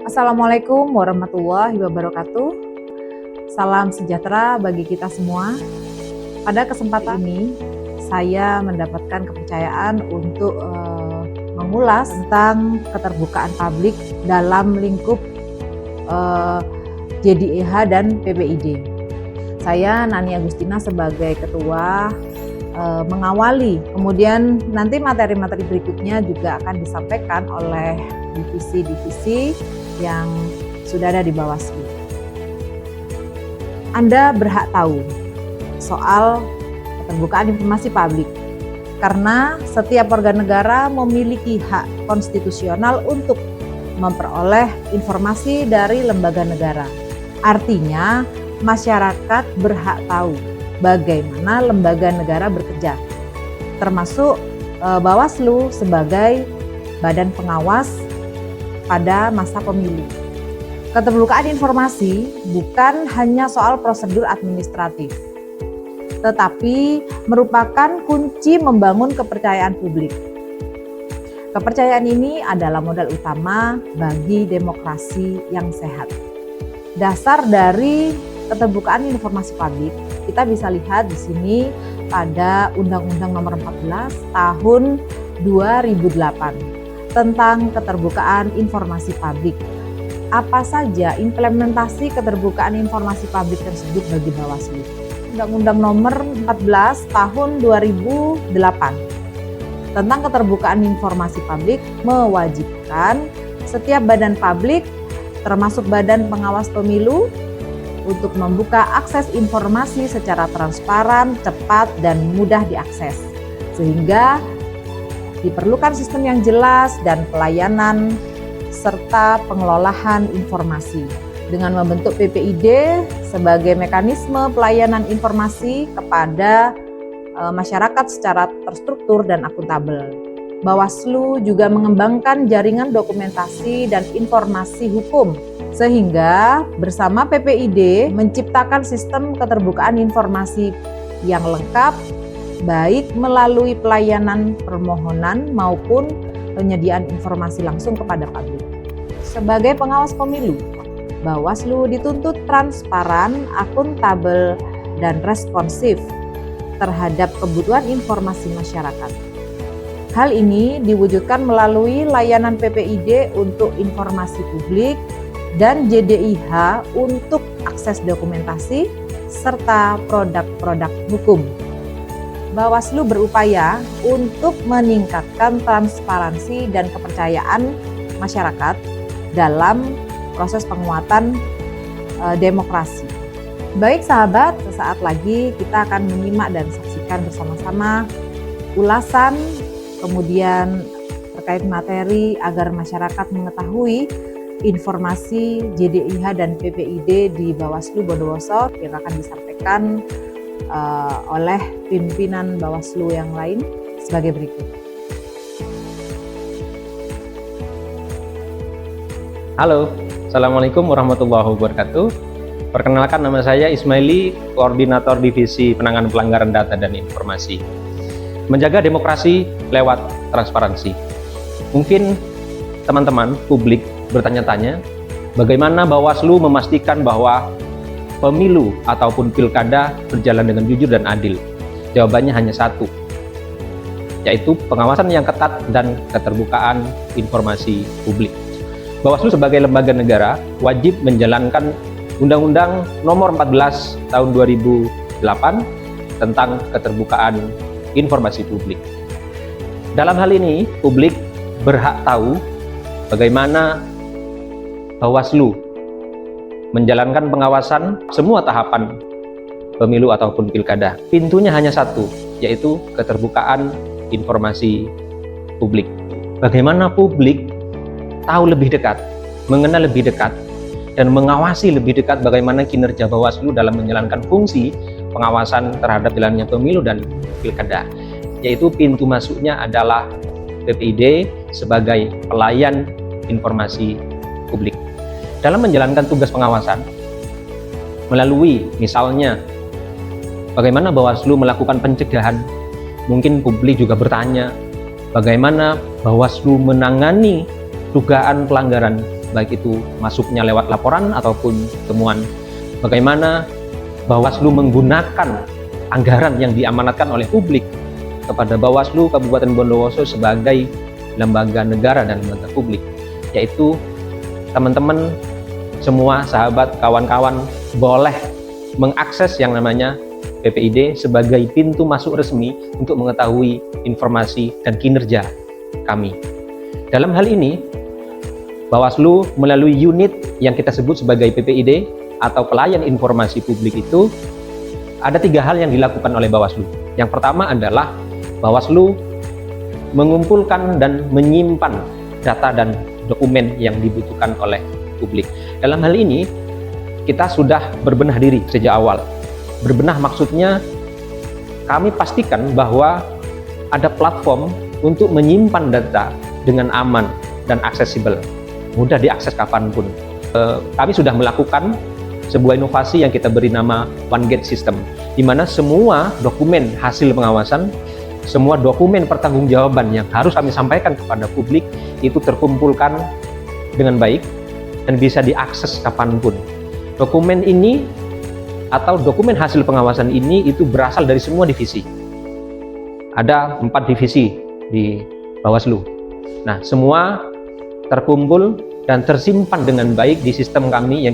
Assalamualaikum warahmatullahi wabarakatuh. Salam sejahtera bagi kita semua. Pada kesempatan ini, saya mendapatkan kepercayaan untuk mengulas tentang keterbukaan publik dalam lingkup JDIH dan PPID. Saya Nani Agustina sebagai ketua mengawali, kemudian nanti materi-materi berikutnya juga akan disampaikan oleh divisi-divisi yang sudah ada di Bawaslu. Anda berhak tahu soal keterbukaan informasi publik karena setiap warga negara memiliki hak konstitusional untuk memperoleh informasi dari lembaga negara. Artinya, masyarakat berhak tahu bagaimana lembaga negara bekerja, termasuk Bawaslu sebagai badan pengawas pada masa pemilu. Keterbukaan informasi bukan hanya soal prosedur administratif, tetapi merupakan kunci membangun kepercayaan publik. Kepercayaan ini adalah modal utama bagi demokrasi yang sehat. Dasar dari keterbukaan informasi publik kita bisa lihat di sini pada Undang-Undang Nomor 14 Tahun 2008 tentang keterbukaan informasi publik. Apa saja implementasi keterbukaan informasi publik tersebut bagi Bawaslu? Undang-Undang Nomor 14 Tahun 2008 tentang keterbukaan informasi publik mewajibkan setiap badan publik termasuk badan pengawas pemilu untuk membuka akses informasi secara transparan, cepat, dan mudah diakses. Sehingga diperlukan sistem yang jelas dan pelayanan serta pengelolaan informasi dengan membentuk PPID sebagai mekanisme pelayanan informasi kepada masyarakat secara terstruktur dan akuntabel. Bawaslu juga mengembangkan jaringan dokumentasi dan informasi hukum sehingga bersama PPID menciptakan sistem keterbukaan informasi yang lengkap baik melalui pelayanan permohonan maupun penyediaan informasi langsung kepada publik. Sebagai pengawas pemilu, Bawaslu dituntut transparan, akuntabel, dan responsif terhadap kebutuhan informasi masyarakat. Hal ini diwujudkan melalui layanan PPID untuk informasi publik dan JDIH untuk akses dokumentasi serta produk-produk hukum. Bawaslu berupaya untuk meningkatkan transparansi dan kepercayaan masyarakat dalam proses penguatan demokrasi. Baik sahabat, sesaat lagi kita akan menyimak dan saksikan bersama-sama ulasan kemudian terkait materi agar masyarakat mengetahui informasi JDIH dan PPID di Bawaslu Bondowoso yang akan disampaikan oleh pimpinan Bawaslu yang lain sebagai berikut. Halo, Assalamualaikum warahmatullahi wabarakatuh. Perkenalkan, nama saya Ismaili, Koordinator Divisi Penanganan Pelanggaran Data dan Informasi. Menjaga demokrasi lewat transparansi. Mungkin teman-teman publik bertanya-tanya, bagaimana Bawaslu memastikan bahwa pemilu ataupun pilkada berjalan dengan jujur dan adil? Jawabannya hanya satu, yaitu pengawasan yang ketat dan keterbukaan informasi publik. Bawaslu sebagai lembaga negara wajib menjalankan Undang-Undang Nomor 14 Tahun 2008 tentang keterbukaan informasi publik. Dalam hal ini, publik berhak tahu bagaimana Bawaslu menjalankan pengawasan semua tahapan pemilu ataupun pilkada. Pintunya hanya satu, yaitu keterbukaan informasi publik. Bagaimana publik tahu lebih dekat, mengenal lebih dekat, dan mengawasi lebih dekat bagaimana kinerja Bawaslu dalam menjalankan fungsi pengawasan terhadap jalannya pemilu dan pilkada. Yaitu pintu masuknya adalah PPID sebagai pelayan informasi publik. Dalam menjalankan tugas pengawasan, melalui misalnya bagaimana Bawaslu melakukan pencegahan, mungkin publik juga bertanya bagaimana Bawaslu menangani dugaan pelanggaran baik itu masuknya lewat laporan ataupun temuan. Bagaimana Bawaslu menggunakan anggaran yang diamanatkan oleh publik kepada Bawaslu Kabupaten Bondowoso sebagai lembaga negara dan lembaga publik, yaitu teman-teman semua sahabat kawan-kawan boleh mengakses yang namanya PPID sebagai pintu masuk resmi untuk mengetahui informasi dan kinerja kami. Dalam hal ini, Bawaslu melalui unit yang kita sebut sebagai PPID atau pelayan informasi publik itu, ada 3 hal yang dilakukan oleh Bawaslu. Yang pertama adalah Bawaslu mengumpulkan dan menyimpan data dan dokumen yang dibutuhkan oleh publik. Dalam hal ini, kita sudah berbenah diri sejak awal. Berbenah maksudnya kami pastikan bahwa ada platform untuk menyimpan data dengan aman dan aksesibel, mudah diakses kapanpun. Kami sudah melakukan sebuah inovasi yang kita beri nama One Gate System, di mana semua dokumen hasil pengawasan, semua dokumen pertanggungjawaban yang harus kami sampaikan kepada publik itu terkumpulkan dengan baik dan bisa diakses kapanpun. Dokumen ini atau dokumen hasil pengawasan ini itu berasal dari semua divisi. Ada 4 divisi di Bawaslu. Nah, semua terkumpul dan tersimpan dengan baik di sistem kami yang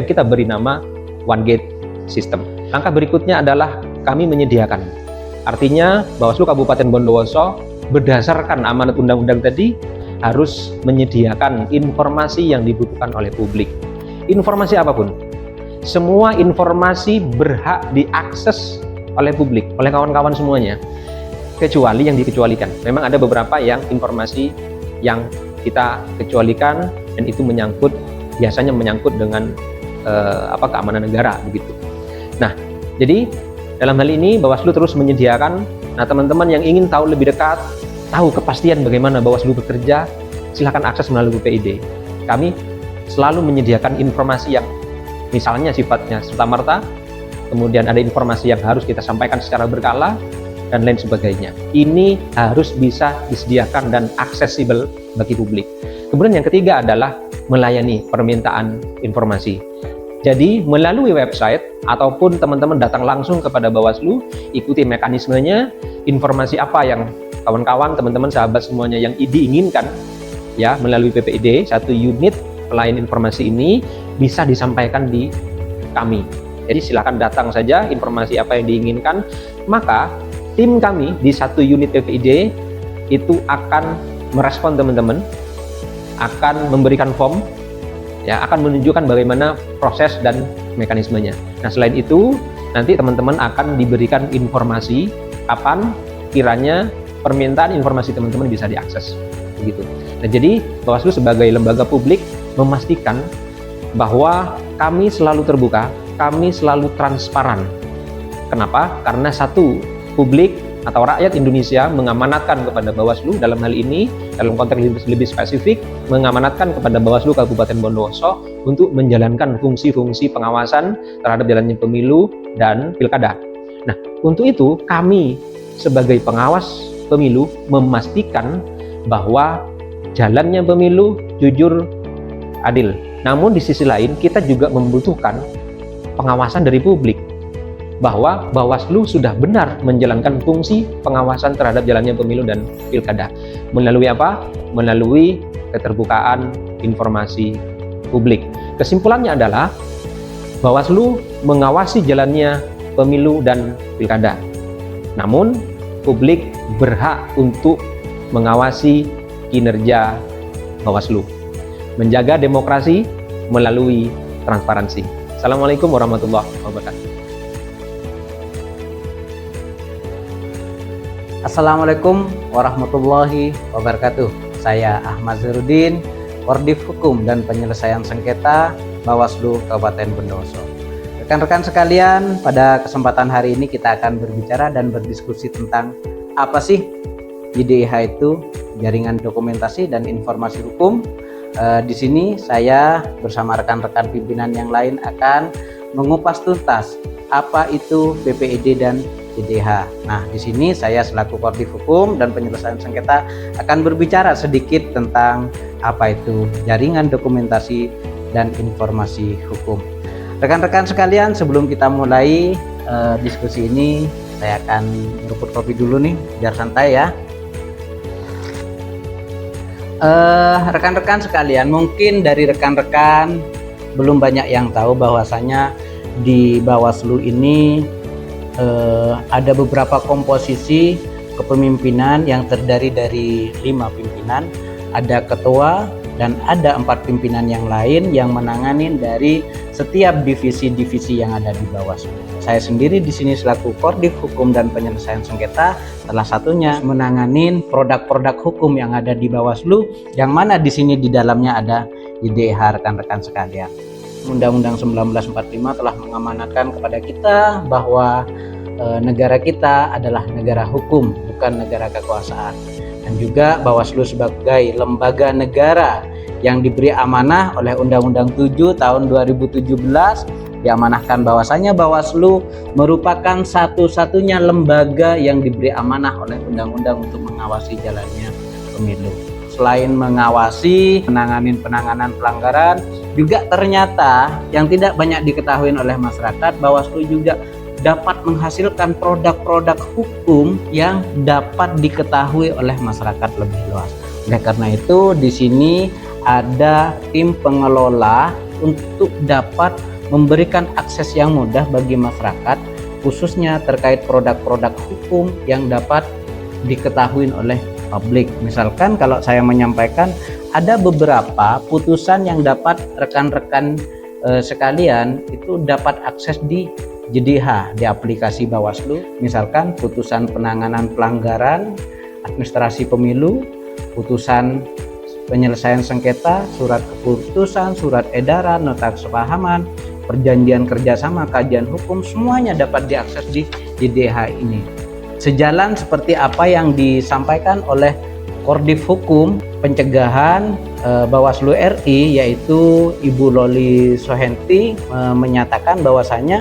kita beri nama One Gate System. Langkah berikutnya adalah kami menyediakan. Artinya Bawaslu Kabupaten Bondowoso berdasarkan amanat undang-undang tadi harus menyediakan informasi yang dibutuhkan oleh publik. Informasi apapun. Semua informasi berhak diakses oleh publik, oleh kawan-kawan semuanya, kecuali yang dikecualikan. Memang ada beberapa yang informasi yang kita kecualikan dan itu biasanya menyangkut dengan keamanan negara begitu. Nah, jadi dalam hal ini Bawaslu terus menyediakan. Nah, teman-teman yang ingin tahu lebih dekat, tahu kepastian bagaimana Bawaslu bekerja, silahkan akses melalui PPID. Kami selalu menyediakan informasi yang misalnya sifatnya serta-merta, kemudian ada informasi yang harus kita sampaikan secara berkala, dan lain sebagainya. Ini harus bisa disediakan dan aksesibel bagi publik. Kemudian yang ketiga adalah melayani permintaan informasi. Jadi melalui website ataupun teman-teman datang langsung kepada Bawaslu, ikuti mekanismenya, informasi apa yang kawan-kawan, teman-teman, sahabat semuanya yang diinginkan ya melalui PPID, satu unit pelayan informasi ini bisa disampaikan di kami. Jadi silakan datang saja, informasi apa yang diinginkan, maka tim kami di satu unit PPID itu akan merespon teman-teman, akan memberikan form, ya, akan menunjukkan bagaimana proses dan mekanismenya. Nah, selain itu, nanti teman-teman akan diberikan informasi kapan kiranya permintaan informasi teman-teman bisa diakses. Begitu. Nah, jadi Bawaslu sebagai lembaga publik memastikan bahwa kami selalu terbuka, kami selalu transparan. Kenapa? Karena satu, publik atau rakyat Indonesia mengamanatkan kepada Bawaslu, dalam hal ini dalam konteks lebih spesifik mengamanatkan kepada Bawaslu Kabupaten Bondowoso untuk menjalankan fungsi-fungsi pengawasan terhadap jalannya pemilu dan pilkada. Nah, untuk itu kami sebagai pengawas pemilu memastikan bahwa jalannya pemilu jujur, adil. Namun di sisi lain kita juga membutuhkan pengawasan dari publik, bahwa Bawaslu sudah benar menjalankan fungsi pengawasan terhadap jalannya pemilu dan pilkada. Melalui apa? Melalui keterbukaan informasi publik. Kesimpulannya adalah Bawaslu mengawasi jalannya pemilu dan pilkada. Namun publik berhak untuk mengawasi kinerja Bawaslu. Menjaga demokrasi melalui transparansi. Assalamualaikum warahmatullahi wabarakatuh. Assalamualaikum warahmatullahi wabarakatuh. Saya Ahmad Zairuddin, Koordif Hukum dan Penyelesaian Sengketa Bawaslu Kabupaten Bondowoso. Rekan-rekan sekalian, pada kesempatan hari ini kita akan berbicara dan berdiskusi tentang apa sih JDIH itu, Jaringan Dokumentasi dan Informasi Hukum. Di sini saya bersama rekan-rekan pimpinan yang lain akan mengupas tuntas apa itu PPID dan JDH. Nah, di sini saya selaku Koordif Hukum dan Penyelesaian Sengketa akan berbicara sedikit tentang apa itu jaringan dokumentasi dan informasi hukum. Rekan-rekan sekalian, sebelum kita mulai diskusi ini, saya akan ngeruput kopi dulu nih, biar santai ya. Rekan-rekan sekalian, mungkin dari rekan-rekan belum banyak yang tahu bahwasanya di Bawaslu ini ada beberapa komposisi kepemimpinan yang terdiri dari 5 pimpinan, ada ketua dan ada 4 pimpinan yang lain yang menangani dari setiap divisi-divisi yang ada di Bawaslu. Saya sendiri di sini selaku Koordif Hukum dan Penyelesaian Sengketa, salah satunya menangani produk-produk hukum yang ada di Bawaslu, yang mana di sini di dalamnya ada JDH, rekan-rekan sekalian. Undang-Undang 1945 telah mengamanatkan kepada kita bahwa negara kita adalah negara hukum, bukan negara kekuasaan. Dan juga Bawaslu sebagai lembaga negara yang diberi amanah oleh Undang-Undang 7 tahun 2017, diamanahkan bahwasanya Bawaslu merupakan satu-satunya lembaga yang diberi amanah oleh Undang-Undang untuk mengawasi jalannya pemilu. Selain mengawasi penanganan pelanggaran, juga ternyata yang tidak banyak diketahui oleh masyarakat, Bawaslu juga dapat menghasilkan produk-produk hukum yang dapat diketahui oleh masyarakat lebih luas. Oleh karena itu, di sini ada tim pengelola untuk dapat memberikan akses yang mudah bagi masyarakat, khususnya terkait produk-produk hukum yang dapat diketahui oleh publik. Misalkan kalau saya menyampaikan ada beberapa putusan yang dapat rekan-rekan sekalian itu dapat akses di JDH, di aplikasi Bawaslu. Misalkan putusan penanganan pelanggaran administrasi pemilu, putusan penyelesaian sengketa, surat keputusan, surat edaran, nota kesepahaman, perjanjian kerjasama, kajian hukum, semuanya dapat diakses di JDH ini. Sejalan seperti apa yang disampaikan oleh Koordif Hukum Pencegahan Bawaslu RI, yaitu Ibu Loli Sohenti, menyatakan bahwasanya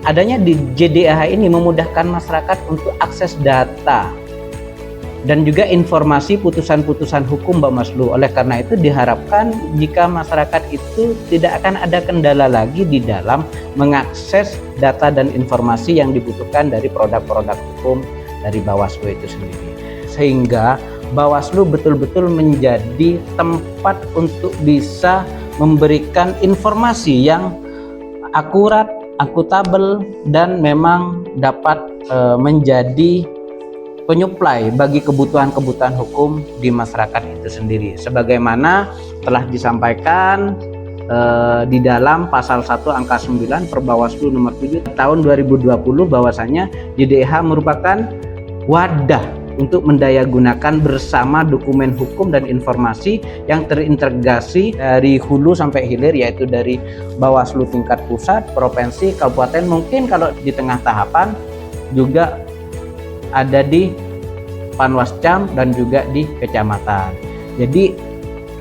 adanya di JDH ini memudahkan masyarakat untuk akses data dan juga informasi putusan-putusan hukum Bawaslu. Oleh karena itu diharapkan jika masyarakat itu tidak akan ada kendala lagi di dalam mengakses data dan informasi yang dibutuhkan dari produk-produk hukum dari Bawaslu itu sendiri. Sehingga Bawaslu betul-betul menjadi tempat untuk bisa memberikan informasi yang akurat, akuntabel, dan memang dapat menjadi penyuplai bagi kebutuhan-kebutuhan hukum di masyarakat itu sendiri. Sebagaimana telah disampaikan di dalam pasal 1 angka 9 Perbawaslu nomor 7 tahun 2020 bahwasanya JDH merupakan wadah untuk mendayagunakan bersama dokumen hukum dan informasi yang terintegrasi dari hulu sampai hilir, yaitu dari Bawaslu tingkat pusat, provinsi, kabupaten, mungkin kalau di tengah tahapan juga ada di Panwascam dan juga di kecamatan. Jadi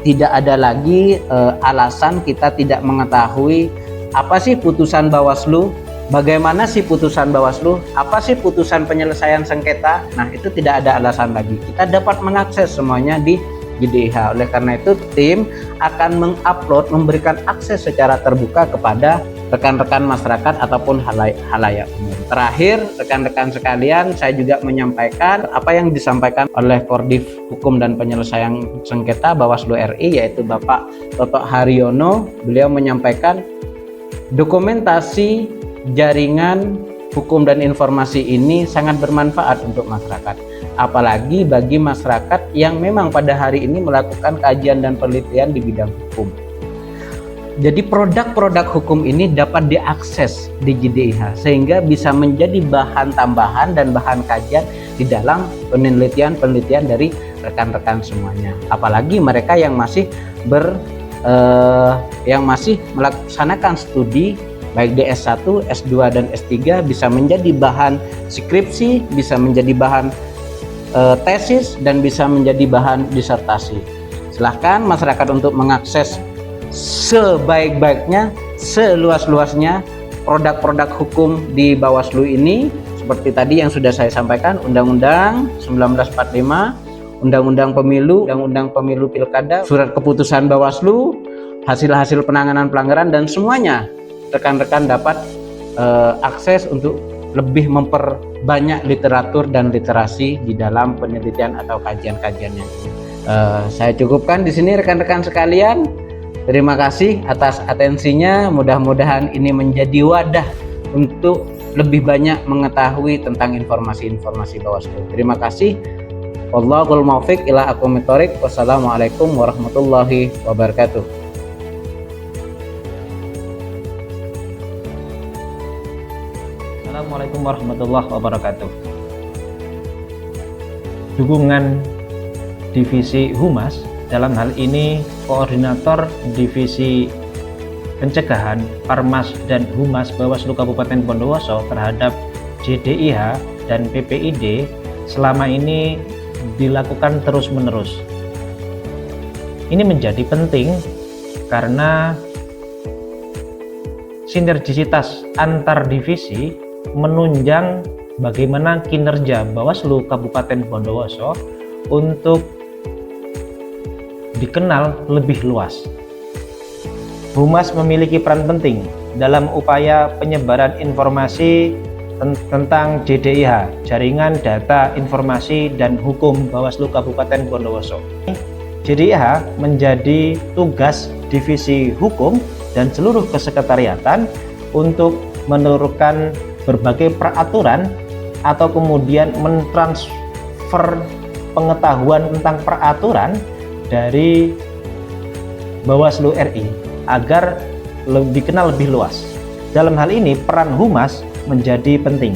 tidak ada lagi alasan kita tidak mengetahui apa sih putusan Bawaslu, bagaimana sih putusan Bawaslu, apa sih putusan penyelesaian sengketa. Nah, itu tidak ada alasan lagi, kita dapat mengakses semuanya di JDH. Oleh karena itu tim akan mengupload, memberikan akses secara terbuka kepada rekan-rekan masyarakat ataupun halayak umum. Terakhir, rekan-rekan sekalian, saya juga menyampaikan apa yang disampaikan oleh Koordif Hukum dan Penyelesaian Sengketa Bawaslu RI, yaitu Bapak Toto Haryono. Beliau menyampaikan dokumentasi jaringan hukum dan informasi ini sangat bermanfaat untuk masyarakat, apalagi bagi masyarakat yang memang pada hari ini melakukan kajian dan penelitian di bidang hukum. Jadi produk-produk hukum ini dapat diakses di JDH sehingga bisa menjadi bahan tambahan dan bahan kajian di dalam penelitian-penelitian dari rekan-rekan semuanya. Apalagi mereka yang masih melaksanakan studi baik di S1, S2 dan S3 bisa menjadi bahan skripsi, bisa menjadi bahan tesis, dan bisa menjadi bahan disertasi. Silahkan masyarakat untuk mengakses sebaik-baiknya, seluas-luasnya produk-produk hukum di Bawaslu ini. seperti tadi yang sudah saya sampaikan, Undang-Undang 1945, Undang-Undang Pemilu Pilkada, surat keputusan Bawaslu, hasil-hasil penanganan pelanggaran, dan semuanya rekan-rekan dapat akses untuk lebih memperbanyak literatur dan literasi di dalam penelitian atau kajian-kajiannya. Saya cukupkan di sini rekan-rekan sekalian. Terima kasih atas atensinya. Mudah-mudahan ini menjadi wadah untuk lebih banyak mengetahui tentang informasi-informasi Bawaslu. Terima kasih. Wallahul muwaffiq ila aqwamit thoriq. Wassalamualaikum warahmatullahi wabarakatuh. Assalamualaikum warahmatullahi wabarakatuh. Dukungan Divisi Humas, dalam hal ini Koordinator Divisi Pencegahan, Parmas dan Humas Bawaslu Kabupaten Bondowoso terhadap JDIH dan PPID selama ini dilakukan terus-menerus. Ini menjadi penting karena sinergisitas antar divisi menunjang bagaimana kinerja Bawaslu Kabupaten Bondowoso untuk dikenal lebih luas. Humas memiliki peran penting dalam upaya penyebaran informasi tentang JDIH, Jaringan Data Informasi dan Hukum Bawaslu Kabupaten Bondowoso. JDIH menjadi tugas Divisi Hukum dan seluruh kesekretariatan untuk menurunkan berbagai peraturan atau kemudian mentransfer pengetahuan tentang peraturan dari Bawaslu RI agar dikenal lebih luas. Dalam hal ini peran Humas menjadi penting.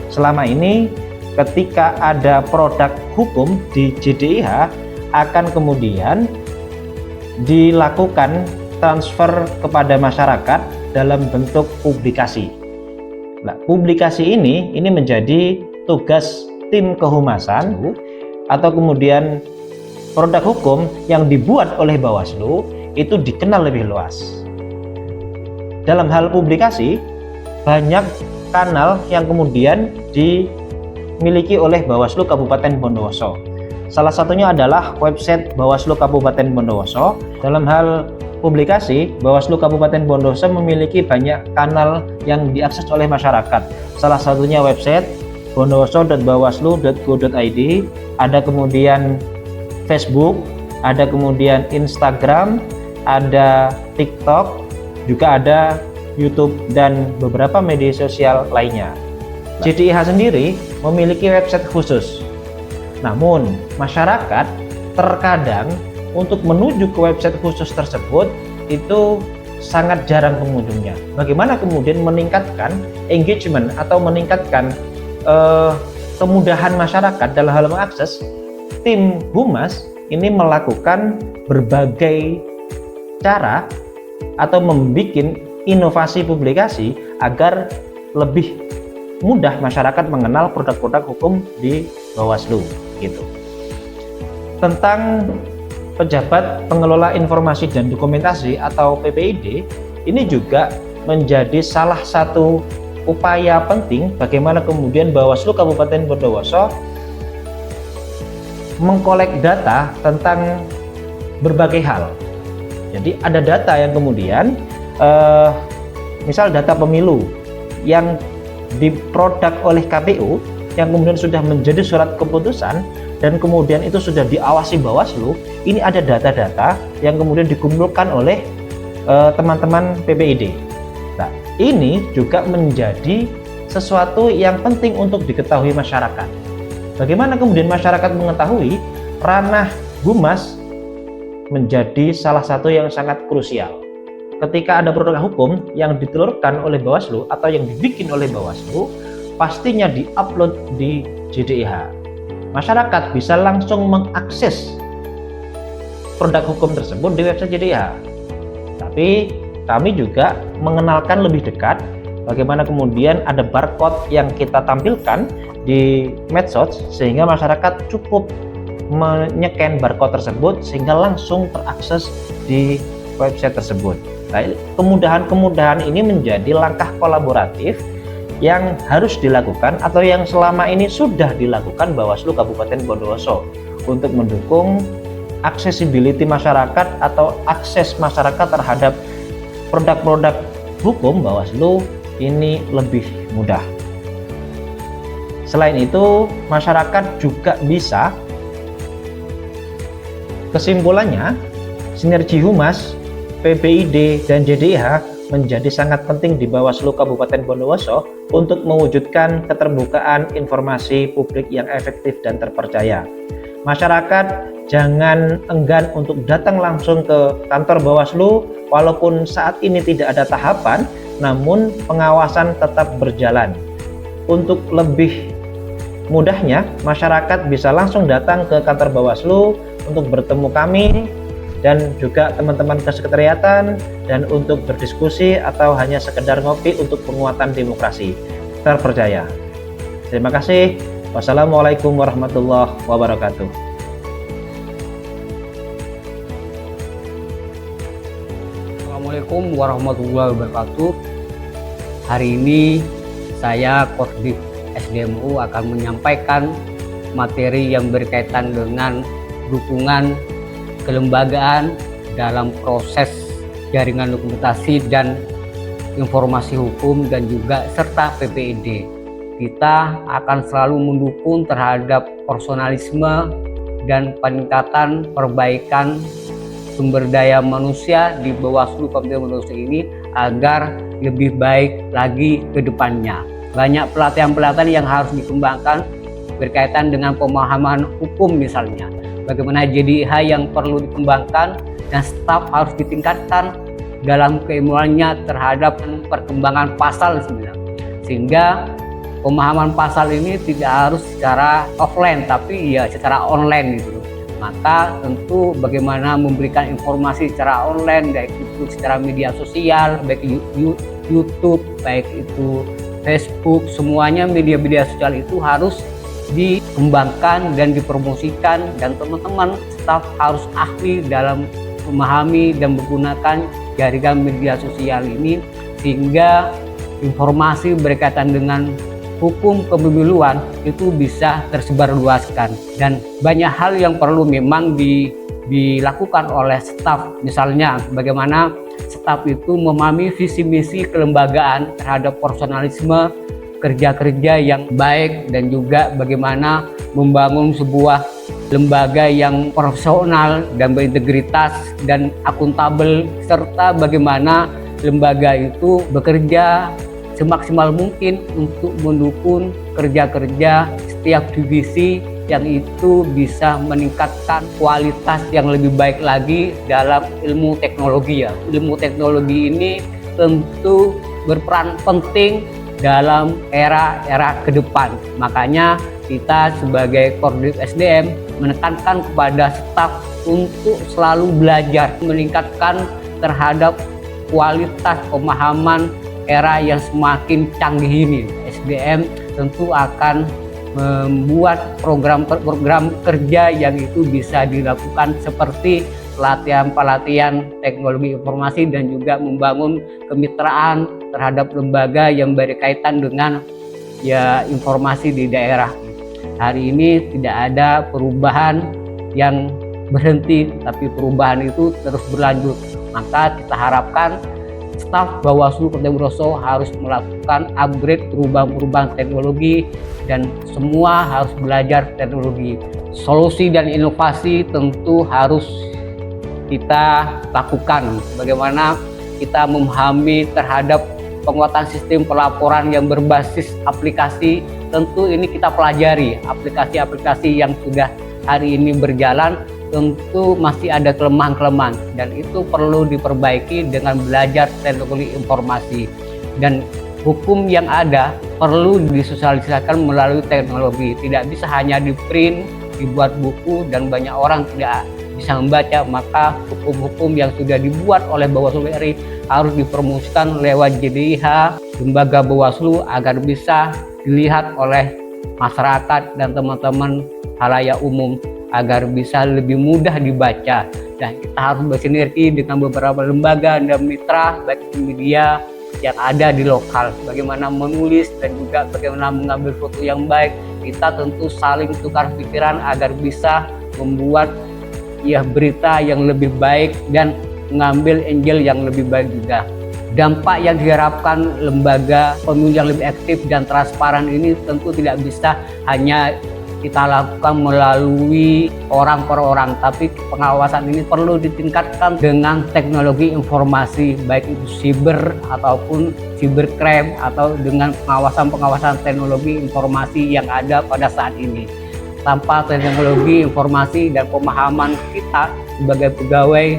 Selama ini ketika ada produk hukum di JDIH akan kemudian dilakukan transfer kepada masyarakat dalam bentuk publikasi. Nah, publikasi ini menjadi tugas tim kehumasan atau kemudian produk hukum yang dibuat oleh Bawaslu itu dikenal lebih luas. Dalam hal publikasi, banyak kanal yang kemudian dimiliki oleh Bawaslu Kabupaten Bondowoso. Salah satunya adalah website Bawaslu Kabupaten Bondowoso. Dalam hal publikasi, Bawaslu Kabupaten Bondowoso memiliki banyak kanal yang diakses oleh masyarakat. Salah satunya website bondowoso.bawaslu.go.id, ada kemudian Facebook, ada kemudian Instagram, ada TikTok, juga ada YouTube dan beberapa media sosial lainnya. JDIH sendiri memiliki website khusus. Namun, masyarakat terkadang untuk menuju ke website khusus tersebut itu sangat jarang pengunjungnya. Bagaimana kemudian meningkatkan engagement atau meningkatkan kemudahan masyarakat dalam hal mengakses? Tim Humas ini melakukan berbagai cara atau membuat inovasi publikasi agar lebih mudah masyarakat mengenal produk-produk hukum di Bawaslu gitu. Tentang Pejabat Pengelola Informasi dan Dokumentasi atau PPID, ini juga menjadi salah satu upaya penting bagaimana kemudian Bawaslu Kabupaten Bondowoso mengkolek data tentang berbagai hal. Jadi ada data yang kemudian misal data pemilu yang diproduk oleh KPU yang kemudian sudah menjadi surat keputusan dan kemudian itu sudah diawasi Bawaslu. Ini ada data-data yang kemudian dikumpulkan oleh teman-teman PPID. Nah, ini juga menjadi sesuatu yang penting untuk diketahui masyarakat. Bagaimana kemudian masyarakat mengetahui? Ranah Humas menjadi salah satu yang sangat krusial. Ketika ada produk hukum yang ditelurkan oleh Bawaslu atau yang dibikin oleh Bawaslu, pastinya diupload di JDIH. Masyarakat bisa langsung mengakses produk hukum tersebut di website JDIH. Tapi kami juga mengenalkan lebih dekat bagaimana kemudian ada barcode yang kita tampilkan di medsos sehingga masyarakat cukup menyekan barcode tersebut sehingga langsung terakses di website tersebut. Nah, kemudahan-kemudahan ini menjadi langkah kolaboratif yang harus dilakukan atau yang selama ini sudah dilakukan Bawaslu Kabupaten Bondowoso untuk mendukung accessibility masyarakat atau akses masyarakat terhadap produk-produk hukum Bawaslu ini lebih mudah. Selain itu, masyarakat juga bisa, kesimpulannya, sinergi humas, PBID, dan JDIH menjadi sangat penting di Bawaslu Kabupaten Bondowoso untuk mewujudkan keterbukaan informasi publik yang efektif dan terpercaya. Masyarakat jangan enggan untuk datang langsung ke kantor Bawaslu, walaupun saat ini tidak ada tahapan, namun pengawasan tetap berjalan. Untuk lebih mudahnya, masyarakat bisa langsung datang ke kantor Bawaslu untuk bertemu kami dan juga teman-teman kesekretariatan dan untuk berdiskusi atau hanya sekedar ngopi untuk penguatan demokrasi terpercaya. Terima kasih. Wassalamualaikum warahmatullahi wabarakatuh. Assalamualaikum warahmatullahi wabarakatuh. Hari ini saya Korbit SDMU akan menyampaikan materi yang berkaitan dengan dukungan kelembagaan dalam proses jaringan dokumentasi dan informasi hukum dan juga serta PPID. Kita akan selalu mendukung terhadap personalisme dan peningkatan perbaikan sumber daya manusia di Bawaslu Kabupaten Bondowoso ini agar lebih baik lagi ke depannya. Banyak pelatihan-pelatihan yang harus dikembangkan berkaitan dengan pemahaman hukum misalnya. Bagaimana JDIH yang perlu dikembangkan dan staf harus ditingkatkan dalam keilmuannya terhadap perkembangan pasal sebenarnya. Sehingga pemahaman pasal ini tidak harus secara offline tapi ya secara online gitu. Maka tentu bagaimana memberikan informasi secara online, baik itu secara media sosial, baik YouTube, baik itu Facebook, semuanya media-media sosial itu harus dikembangkan dan dipromosikan, dan teman-teman staf harus ahli dalam memahami dan menggunakan jaringan media sosial ini sehingga informasi berkaitan dengan hukum kepemiluan itu bisa tersebar luaskan. Dan banyak hal yang perlu memang dilakukan oleh staf, misalnya bagaimana staf itu memahami visi misi kelembagaan terhadap personalisme kerja-kerja yang baik dan juga bagaimana membangun sebuah lembaga yang profesional dan berintegritas dan akuntabel, serta bagaimana lembaga itu bekerja semaksimal mungkin untuk mendukung kerja-kerja setiap divisi yang itu bisa meningkatkan kualitas yang lebih baik lagi dalam ilmu teknologi ya. Ilmu teknologi ini tentu berperan penting dalam era-era ke depan. Makanya kita sebagai Korbit SDM menekankan kepada staf untuk selalu belajar, meningkatkan terhadap kualitas pemahaman era yang semakin canggih ini. SDM tentu akan membuat program-program kerja yang itu bisa dilakukan seperti pelatihan-pelatihan teknologi informasi dan juga membangun kemitraan terhadap lembaga yang berkaitan dengan ya informasi di daerah. Hari ini tidak ada perubahan yang berhenti, tapi perubahan itu terus berlanjut. Maka kita harapkan staf Bawaslu Kabupaten Bondowoso harus melakukan upgrade perubahan-perubahan teknologi dan semua harus belajar teknologi. Solusi dan inovasi tentu harus kita lakukan. Bagaimana kita memahami terhadap penguatan sistem pelaporan yang berbasis aplikasi, tentu ini kita pelajari. Aplikasi-aplikasi yang sudah hari ini berjalan tentu masih ada kelemahan-kelemahan dan itu perlu diperbaiki dengan belajar teknologi informasi. Dan hukum yang ada perlu disosialisasikan melalui teknologi, tidak bisa hanya di print, dibuat buku dan banyak orang tidak bisa membaca. Maka hukum-hukum yang sudah dibuat oleh Bawaslu RI harus dipromosikan lewat JDIH, lembaga Bawaslu, agar bisa dilihat oleh masyarakat dan teman-teman halayak umum agar bisa lebih mudah dibaca. Dan kita harus bersinergi dengan beberapa lembaga dan mitra baik media yang ada di lokal, bagaimana menulis dan juga bagaimana mengambil foto yang baik. Kita tentu saling tukar pikiran agar bisa membuat berita yang lebih baik dan mengambil angel yang lebih baik juga. Dampak yang diharapkan lembaga pemilu yang lebih aktif dan transparan ini tentu tidak bisa hanya kita lakukan melalui orang per orang, tapi pengawasan ini perlu ditingkatkan dengan teknologi informasi, baik itu siber ataupun cybercrime, atau dengan pengawasan teknologi informasi yang ada pada saat ini. Tanpa teknologi informasi dan pemahaman kita sebagai pegawai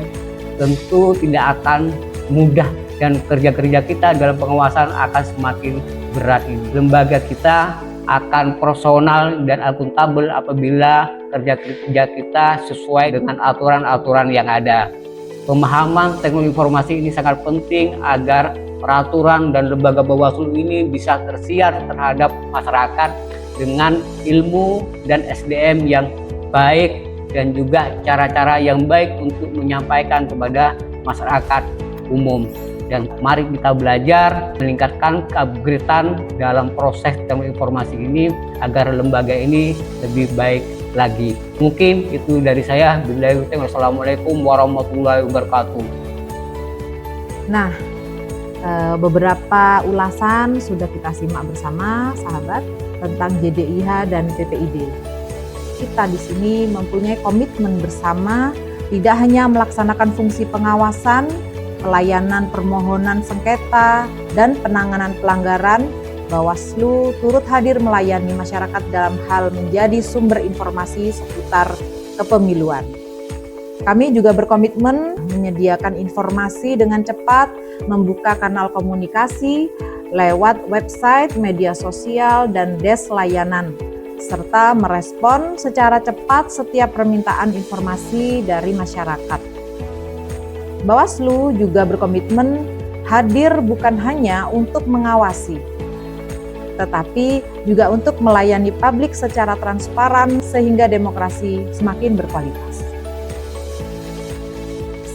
tentu tidak akan mudah, dan kerja-kerja kita dalam pengawasan akan semakin berat ini. Lembaga kita akan profesional dan akuntabel apabila kerja-kerja kita sesuai dengan aturan-aturan yang ada. Pemahaman teknologi informasi ini sangat penting agar peraturan dan lembaga Bawaslu ini bisa tersiar terhadap masyarakat dengan ilmu dan SDM yang baik, dan juga cara-cara yang baik untuk menyampaikan kepada masyarakat umum. Dan mari kita belajar meningkatkan keupgradean dalam proses teknologi informasi ini agar lembaga ini lebih baik lagi. Mungkin itu dari saya. Wassalamualaikum warahmatullahi wabarakatuh. Nah, beberapa ulasan sudah kita simak bersama sahabat tentang JDIH dan PPID. Kita di sini mempunyai komitmen bersama, tidak hanya melaksanakan fungsi pengawasan, pelayanan permohonan sengketa, dan penanganan pelanggaran. Bawaslu turut hadir melayani masyarakat dalam hal menjadi sumber informasi seputar kepemiluan. Kami juga berkomitmen menyediakan informasi dengan cepat, membuka kanal komunikasi lewat website, media sosial, dan desk layanan, serta merespon secara cepat setiap permintaan informasi dari masyarakat. Bawaslu juga berkomitmen hadir bukan hanya untuk mengawasi, tetapi juga untuk melayani publik secara transparan sehingga demokrasi semakin berkualitas.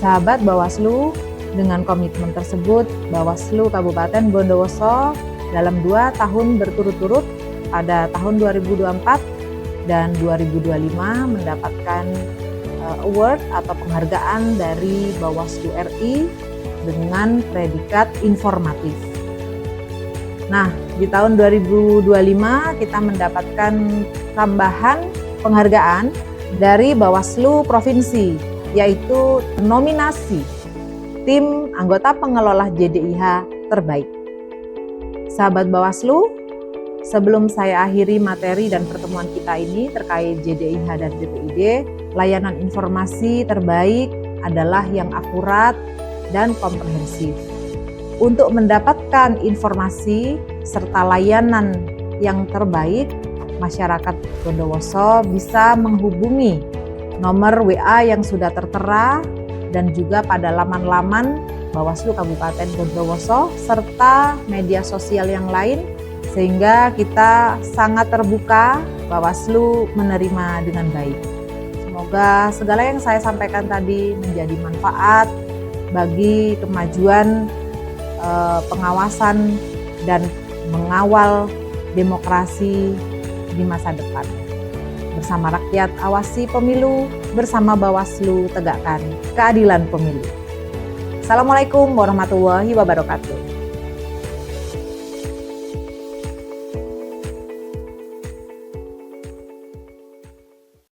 Sahabat Bawaslu, dengan komitmen tersebut, Bawaslu Kabupaten Bondowoso dalam 2 tahun berturut-turut pada tahun 2024 dan 2025 mendapatkan award atau penghargaan dari Bawaslu RI dengan predikat informatif. Nah, di tahun 2025 kita mendapatkan tambahan penghargaan dari Bawaslu Provinsi, yaitu nominasi tim anggota pengelola JDIH terbaik. Sahabat Bawaslu, sebelum saya akhiri materi dan pertemuan kita ini terkait JDIH dan PPID, layanan informasi terbaik adalah yang akurat dan komprehensif. Untuk mendapatkan informasi serta layanan yang terbaik, masyarakat Bondowoso bisa menghubungi nomor WA yang sudah tertera dan juga pada laman-laman Bawaslu Kabupaten Bondowoso serta media sosial yang lain, sehingga kita sangat terbuka, Bawaslu menerima dengan baik. Semoga segala yang saya sampaikan tadi menjadi manfaat bagi kemajuan pengawasan dan mengawal demokrasi di masa depan. Bersama rakyat awasi pemilu, bersama Bawaslu tegakkan keadilan pemilu. Assalamualaikum warahmatullahi wabarakatuh.